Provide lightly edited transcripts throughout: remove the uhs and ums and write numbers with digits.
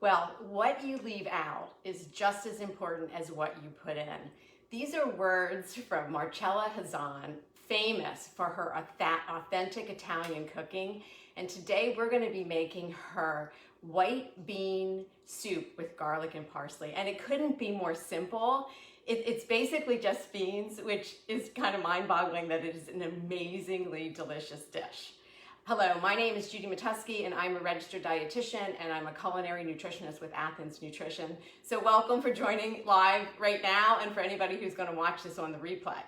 Well, what you leave out is just as important as what you put in. These are words from Marcella Hazan, famous for her authentic Italian cooking. And today we're going to be making her white bean soup with garlic and parsley. And it couldn't be more simple. It's basically just beans, which is kind of mind-boggling that it is an amazingly delicious dish. Hello, my name is Judy Matusky and I'm a registered dietitian and I'm a culinary nutritionist with Athens Nutrition. So welcome for joining live right now and for anybody who's going to watch this on the replay.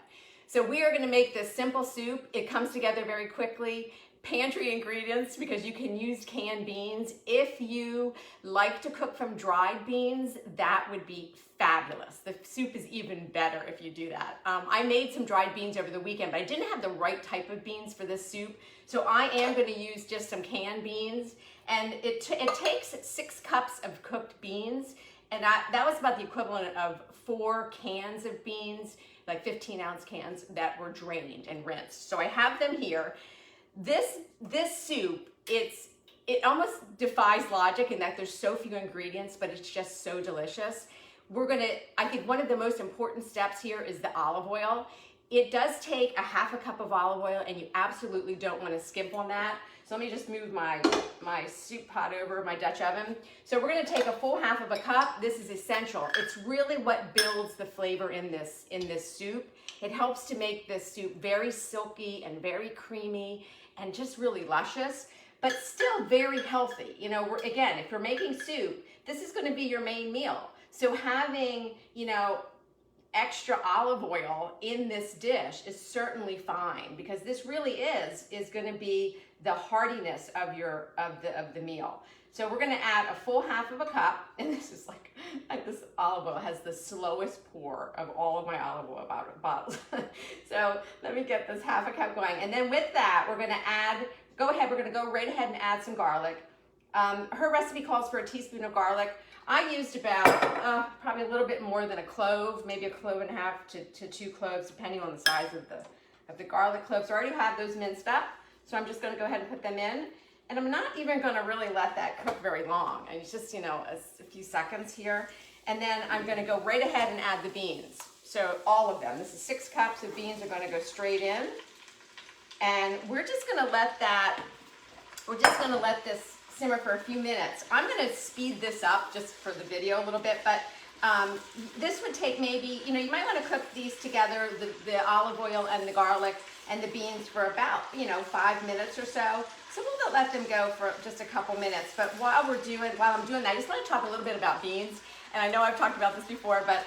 So we are going to make this simple soup. It comes together very quickly. Pantry ingredients, because you can use canned beans. If you like to cook from dried beans, that would be fabulous. The soup is even better if you do that. I made some dried beans over the weekend, but I didn't have the right type of beans for this soup. So I am going to use just some canned beans. And it takes 6 cups of cooked beans. And that was about the equivalent of 4 cans of beans, like 15-ounce cans that were drained and rinsed. So I have them here. This soup, it almost defies logic in that there's so few ingredients, but it's just so delicious. I think one of the most important steps here is the olive oil. It does take a half a cup of olive oil and you absolutely don't want to skimp on that. So let me just move my soup pot over my Dutch oven. So we're going to take a full half of a cup. This is essential. It's really what builds the flavor in this soup. It helps to make this soup very silky and very creamy and just really luscious, but still very healthy. You know, again, if you're making soup, this is going to be your main meal. So having, extra olive oil in this dish is certainly fine, because this really is going to be the heartiness of the meal. So we're going to add a full half of a cup, and this is like this olive oil has the slowest pour of all of my olive oil bottles. So let me get this half a cup going, and then with that we're going to we're going to go right ahead and add some garlic. Her recipe calls for a teaspoon of garlic. I used about probably a little bit more than a clove, maybe a clove and a half to 2 cloves, depending on the size of the garlic cloves. So I already have those minced up, so I'm just going to go ahead and put them in. And I'm not even going to really let that cook very long. It's just, a few seconds here. And then I'm going to go right ahead and add the beans. So all of them. This is 6 cups of beans are going to go straight in. And we're just going to let this simmer for a few minutes. I'm going to speed this up just for the video a little bit, but this would take maybe, you might want to cook these together, the olive oil and the garlic and the beans for about, 5 minutes or so. So we'll let them go for just a couple minutes. But while I'm doing that, I just want to talk a little bit about beans. And I know I've talked about this before, but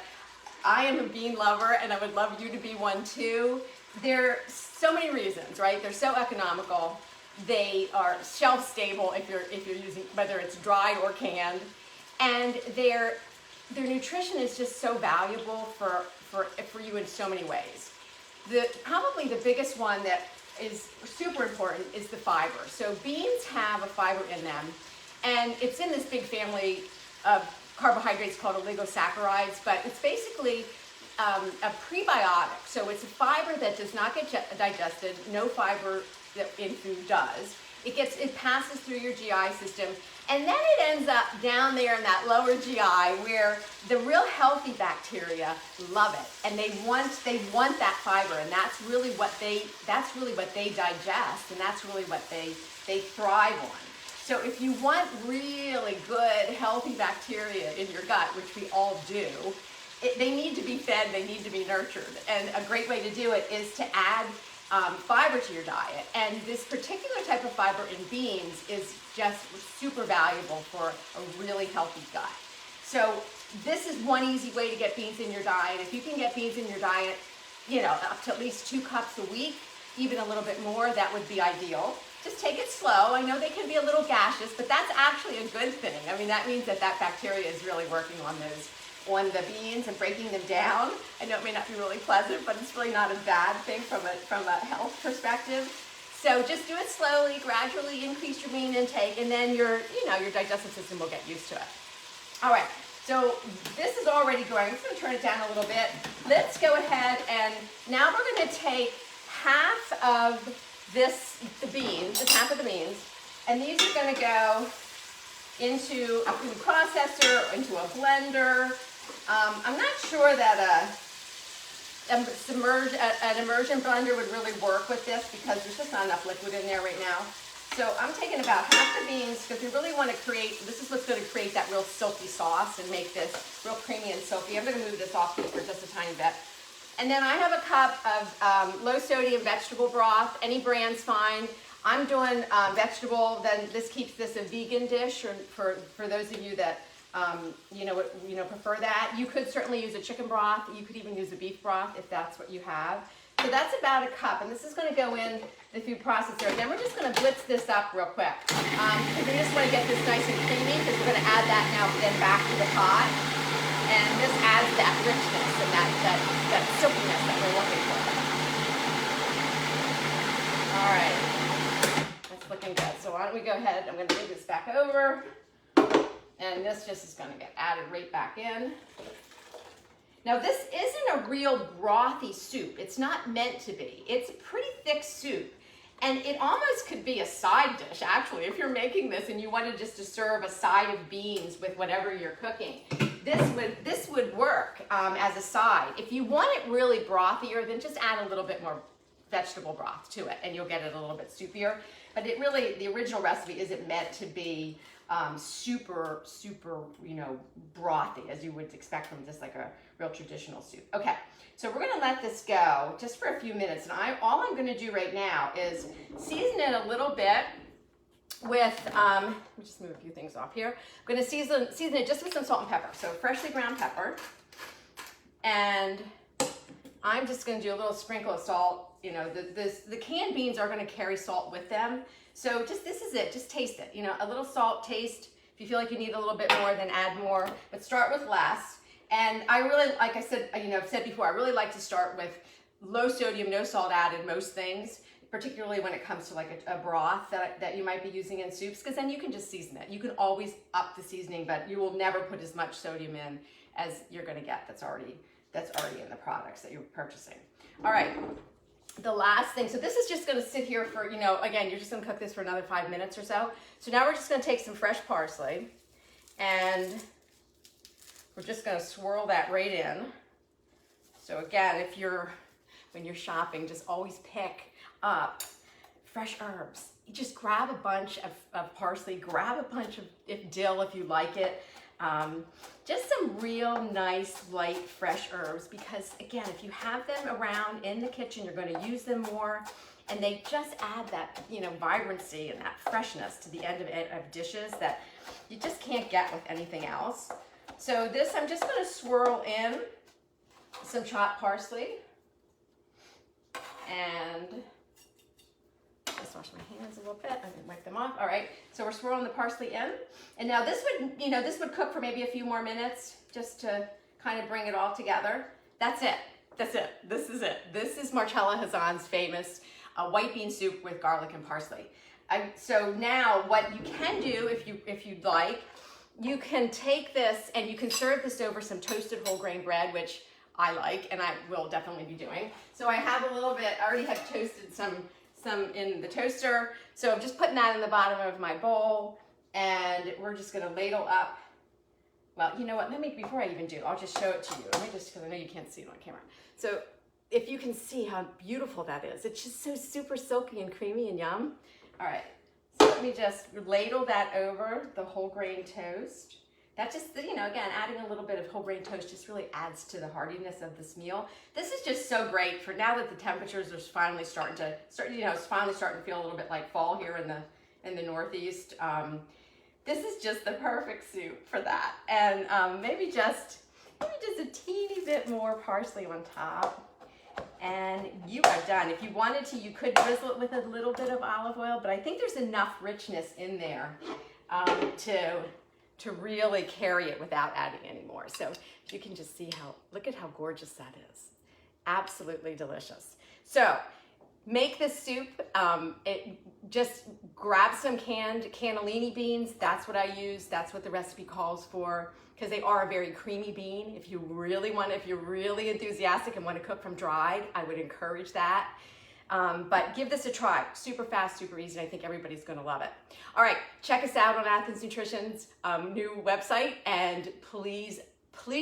I am a bean lover and I would love you to be one too. There are so many reasons, right? They're so economical. They are shelf stable if you're using, whether it's dried or canned. And their nutrition is just so valuable for you in so many ways. Probably the biggest one that is super important is the fiber. So beans have a fiber in them, and it's in this big family of carbohydrates called oligosaccharides, but it's basically a prebiotic. So it's a fiber that does not get digested, no fiber that in food does. It passes through your GI system, and then it ends up down there in that lower GI where the real healthy bacteria love it, and they want that fiber, and that's really what they digest, and that's really what they thrive on. So if you want really good healthy bacteria in your gut, which we all do, they need to be fed, they need to be nurtured, and a great way to do it is to add fiber to your diet. And this particular type of fiber in beans is just super valuable for a really healthy gut. So this is one easy way to get beans in your diet. If you can get beans in your diet, up to at least 2 cups a week, even a little bit more, that would be ideal. Just take it slow. I know they can be a little gaseous, but that's actually a good thing. I mean, that means that bacteria is really working on the beans and breaking them down. I know it may not be really pleasant, but it's really not a bad thing from a health perspective. So just do it slowly, gradually increase your bean intake, and then your digestive system will get used to it. All right, so this is already going. I'm just going to turn it down a little bit. Let's go ahead, and now we're going to take half of the beans, and these are going to go into a food processor, into a blender. I'm not sure that an immersion blender would really work with this because there's just not enough liquid in there right now. So I'm taking about half the beans because we really want to create, this is what's going to create that real silky sauce and make this real creamy and silky. I'm going to move this off for just a tiny bit. And then I have a cup of low sodium vegetable broth. Any brand's fine. I'm doing vegetable, then this keeps this a vegan dish, or for those of you that prefer that. You could certainly use a chicken broth. You could even use a beef broth if that's what you have. So that's about a cup, and this is going to go in the food processor. Then we're just going to blitz this up real quick because we just want to get this nice and creamy because we're going to add that now then back to the pot, and this adds that richness and that silkiness that we're looking for. All right. Looking good. So why don't we go ahead, I'm going to move this back over, and this just is going to get added right back in. Now this isn't a real brothy soup. It's not meant to be. It's a pretty thick soup, and it almost could be a side dish actually if you're making this and you wanted just to serve a side of beans with whatever you're cooking. This would work as a side. If you want it really brothier, then just add a little bit more vegetable broth to it and you'll get it a little bit soupier. But it really, the original recipe isn't meant to be super, brothy as you would expect from just like a real traditional soup. Okay, so we're gonna let this go just for a few minutes. And all I'm gonna do right now is season it a little bit with, let me just move a few things off here. I'm gonna season it just with some salt and pepper. So freshly ground pepper. And I'm just gonna do a little sprinkle of salt. You know, the canned beans are going to carry salt with them. So this is it. Just taste it. You know, a little salt taste. If you feel like you need a little bit more, then add more. But start with less. And I really, like I said, I've said before, I really like to start with low sodium, no salt added most things, particularly when it comes to like a broth that you might be using in soups, because then you can just season it. You can always up the seasoning, but you will never put as much sodium in as you're going to get that's already in the products that you're purchasing. All right. The last thing, so this is just going to sit here for, again, you're just going to cook this for another 5 minutes or so. So now we're just going to take some fresh parsley and we're just going to swirl that right in. So again, when you're shopping, just always pick up fresh herbs. You just grab a bunch of parsley, grab a bunch of dill if you like it. Just some real nice, light, fresh herbs, because again, if you have them around in the kitchen, you're going to use them more, and they just add that, vibrancy and that freshness to the end of dishes that you just can't get with anything else. So this, I'm just going to swirl in some chopped parsley, and just wash my hands a little bit. I'm gonna wipe them off. All right, so we're swirling the parsley in, and now this would cook for maybe a few more minutes just to kind of bring it all together. That's it. This is it. This is Marcella Hazan's famous white bean soup with garlic and parsley. So now what you can do, if you'd like, you can take this and you can serve this over some toasted whole grain bread, which I like and I will definitely be doing. So I have a little bit. I already have toasted some in the toaster. So I'm just putting that in the bottom of my bowl, and we're just gonna ladle up. Well, you know what, before I even do, I'll just show it to you. Because I know you can't see it on camera. So if you can see how beautiful that is, it's just so super silky and creamy and yum. All right, so let me just ladle that over the whole grain toast. That just, again, adding a little bit of whole grain toast just really adds to the heartiness of this meal. This is just so great for now that the temperatures are finally starting to feel a little bit like fall here in the Northeast. This is just the perfect soup for that. And maybe just a teeny bit more parsley on top. And you are done. If you wanted to, you could drizzle it with a little bit of olive oil, but I think there's enough richness in there to really carry it without adding any more. So you can just see look at how gorgeous that is. Absolutely delicious. So make this soup. Just grab some canned cannellini beans. That's what I use. That's what the recipe calls for, because they are a very creamy bean. If you're really enthusiastic and want to cook from dried, I would encourage that. But give this a try. Super fast, super easy. I think everybody's gonna love it. All right, check us out on Athens Nutrition's new website, and please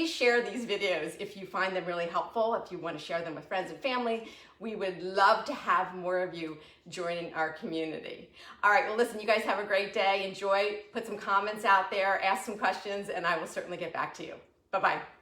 share these videos if you find them really helpful, if you want to share them with friends and family. We would love to have more of you joining our community. All right, well listen, you guys have a great day. Enjoy, put some comments out there, ask some questions, and I will certainly get back to you. Bye-bye.